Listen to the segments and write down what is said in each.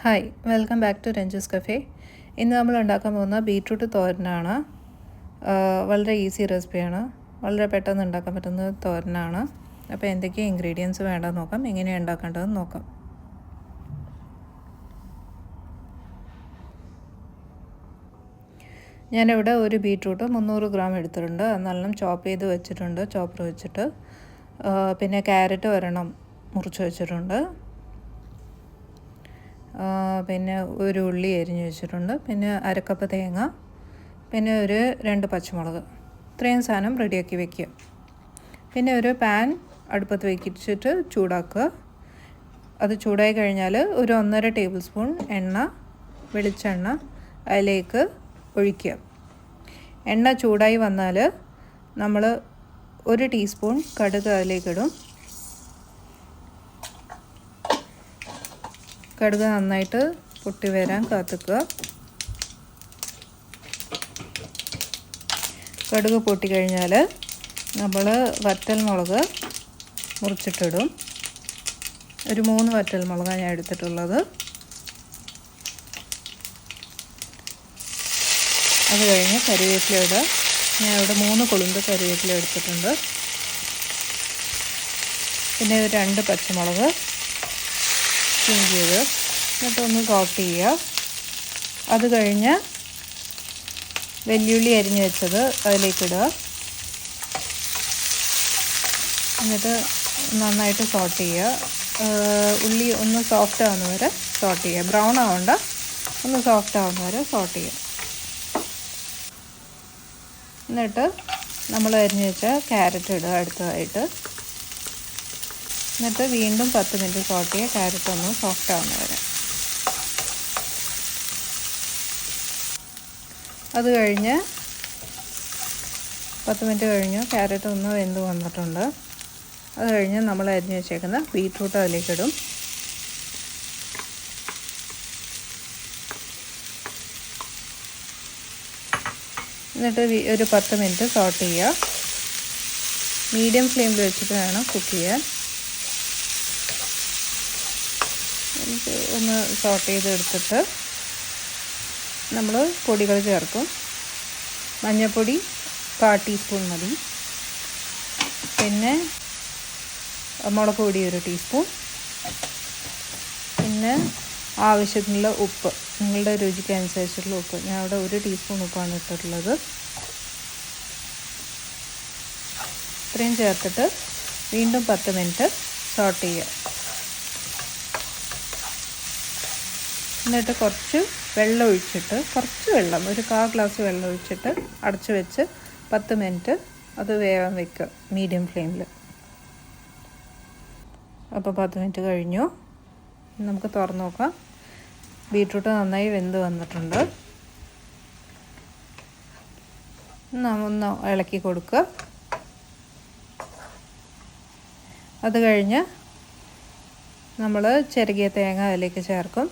Hi, welcome back to Ranju's cafe. ഇന്ന് നമ്മൾ ഉണ്ടാക്കാൻ പോകുന്ന ബീറ്റ്റൂട്ട് തോരനാണ്. വളരെ ഈസി റെസിപ്പിയാണ്. വളരെ പെട്ടെന്ന് ഉണ്ടാക്കാൻ പറ്റുന്ന തോരനാണ്. അപ്പോൾ എന്തൊക്കെയാണ് ഇൻഗ്രീഡിയൻസ് വേണ്ടതെന്ന് നോക്കാം, എങ്ങനെയാണ് ഉണ്ടാക്കേണ്ടതെന്ന് നോക്കാം. ഞാനിവിടെ ഒരു ബീറ്റ്റൂട്ട് 300 ഗ്രാം എടുത്തിട്ടുണ്ട്. അത് നല്ലോണം ചോപ്പ് ചെയ്ത് വെച്ചിട്ടുണ്ട്, ചോപ്പർ വെച്ചിട്ട്. പിന്നെ ക്യാരറ്റ് ഒരെണ്ണം മുറിച്ച് വെച്ചിട്ടുണ്ട്. പിന്നെ ഒരു ഉള്ളി അരിഞ്ഞ് വെച്ചിട്ടുണ്ട്. പിന്നെ അരക്കപ്പ് തേങ്ങ, പിന്നെ ഒരു 2 പച്ചമുളക്. ഇത്രയും സാധനം റെഡിയാക്കി വെക്കുക. പിന്നെ ഒരു പാൻ അടുപ്പത്ത് വെച്ചിട്ട് ചൂടാക്കുക. അത് ചൂടായി കഴിഞ്ഞാൽ ഒരു 1.5 ടേബിൾ സ്പൂൺ വെളിച്ചെണ്ണ അതിലേക്ക് ഒഴിക്കുക. എണ്ണ ചൂടായി വന്നാൽ നമ്മൾ 1 ടീസ്പൂൺ കടുക് അതിലേക്കിടും. കടുക് നന്നായിട്ട് പൊട്ടി വരാൻ കാത്തിക്കുക. കടുക് പൊട്ടിക്കഴിഞ്ഞാൽ നമ്മൾ വറ്റൽമുളക് മുറിച്ചിട്ടിടും. ഒരു 3 വറ്റൽമുളകാണ് ഞാൻ എടുത്തിട്ടുള്ളത്. അത് കഴിഞ്ഞ് കറിവേപ്പില ഇടുക. ഞാൻ ഇവിടെ 3 കൊളുന്ത് കറിവേപ്പില എടുത്തിട്ടുണ്ട്. പിന്നെ 2 പച്ചമുളക് ചെയ്ത് എന്നിട്ടൊന്ന് സോട്ട് ചെയ്യുക. അത് കഴിഞ്ഞ് വെല്ലുള്ളി അരിഞ്ഞ് വെച്ചത് അതിലേക്കിടുക. എന്നിട്ട് നന്നായിട്ട് സോട്ട് ചെയ്യുക. ഉള്ളി ഒന്ന് സോഫ്റ്റ് ആവുന്ന വരെ സോട്ട് ചെയ്യുക. ബ്രൗൺ ആവണ്ട, ഒന്ന് സോഫ്റ്റ് ആവുന്ന വരെ സോട്ട് ചെയ്യുക. എന്നിട്ട് നമ്മൾ അരിഞ്ഞ് വെച്ച ക്യാരറ്റ് ഇടുക അടുത്തതായിട്ട്. എന്നിട്ട് വീണ്ടും 10 മിനിറ്റ് സോട്ട് ചെയ്യുക, ക്യാരറ്റ് ഒന്ന് സോഫ്റ്റ് ആവുന്ന വരെ. അത് കഴിഞ്ഞ് 10 മിനിറ്റ് കഴിഞ്ഞു, ക്യാരറ്റ് ഒന്ന് വെന്ത് വന്നിട്ടുണ്ട്. അത് കഴിഞ്ഞ് നമ്മൾ അരിഞ്ഞ് വെച്ചേക്കുന്ന ബീറ്റ്റൂട്ട് അതിലേക്കിടും. എന്നിട്ട് ഒരു 10 മിനിറ്റ് സോട്ട് ചെയ്യുക. മീഡിയം ഫ്ലെയിമിൽ വെച്ചിട്ട് വേണം കുക്ക് ചെയ്യാൻ. ഒന്ന് സോട്ട് ചെയ്തെടുത്തിട്ട് നമ്മൾ പൊടികൾ ചേർക്കും. മഞ്ഞൾപ്പൊടി 1/4 ടീസ്പൂൺ മതി. പിന്നെ മുളക് പൊടി 1 ടീസ്പൂൺ. പിന്നെ ആവശ്യത്തിനുള്ള ഉപ്പ്, നിങ്ങളുടെ രുചിക്ക് അനുസരിച്ചുള്ള ഉപ്പ്. ഞാൻ അവിടെ 1 ടീസ്പൂൺ ഉപ്പാണ് ഇട്ടിട്ടുള്ളത്. ഇത്രയും ചേർത്തിട്ട് വീണ്ടും 10 മിനിറ്റ് സോട്ട് ചെയ്യുക. എന്നിട്ട് കുറച്ച് വെള്ളം ഒഴിച്ചിട്ട്, ഒരു 1/4 ഗ്ലാസ് വെള്ളം ഒഴിച്ചിട്ട് അടച്ചു വെച്ച് 10 മിനിറ്റ് അത് വേവാൻ വെക്കുക മീഡിയം ഫ്ലെയിമിൽ. അപ്പോൾ 10 മിനിറ്റ് കഴിഞ്ഞു. നമുക്ക് തുറന്ന് നോക്കാം. ബീറ്റ്റൂട്ട് നന്നായി വെന്ത് വന്നിട്ടുണ്ട്. ഒന്ന് ഇളക്കി കൊടുക്കുക. അത് കഴിഞ്ഞ് നമ്മൾ ചിരകിയ തേങ്ങ അതിലേക്ക് ചേർക്കും.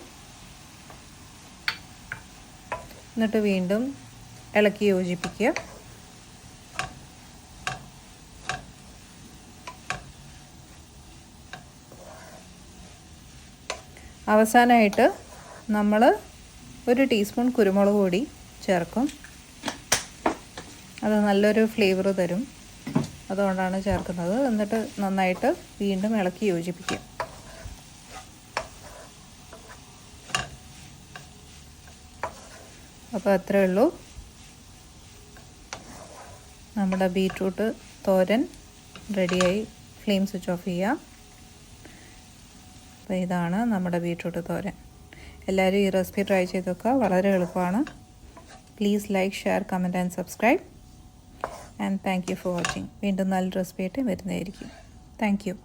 എന്നിട്ട് വീണ്ടും ഇളക്കി യോജിപ്പിക്കുക. അവസാനമായിട്ട് നമ്മൾ 1 ടീസ്പൂൺ കുരുമുളക് പൊടി ചേർക്കും. അത് നല്ലൊരു ഫ്ലേവർ തരും, അതുകൊണ്ടാണ് ചേർക്കുന്നത്. എന്നിട്ട് നന്നായിട്ട് വീണ്ടും ഇളക്കി യോജിപ്പിക്കുക. അപ്പോൾ അത്രയേ ഉള്ളൂ. നമ്മുടെ ബീറ്റ്റൂട്ട് തോരൻ റെഡിയായി. ഫ്ലെയിം സ്വിച്ച് ഓഫ് ചെയ്യാം. അപ്പോൾ ഇതാണ് നമ്മുടെ ബീറ്റ്റൂട്ട് തോരൻ. എല്ലാവരും ഈ റെസിപ്പി ട്രൈ ചെയ്ത് നോക്കുക. വളരെ എളുപ്പമാണ്. Please like, share, comment and subscribe. And thank you for watching. വീണ്ടും നല്ല റെസിപ്പി ആയിട്ട് വരുന്നതായിരിക്കും. Thank you.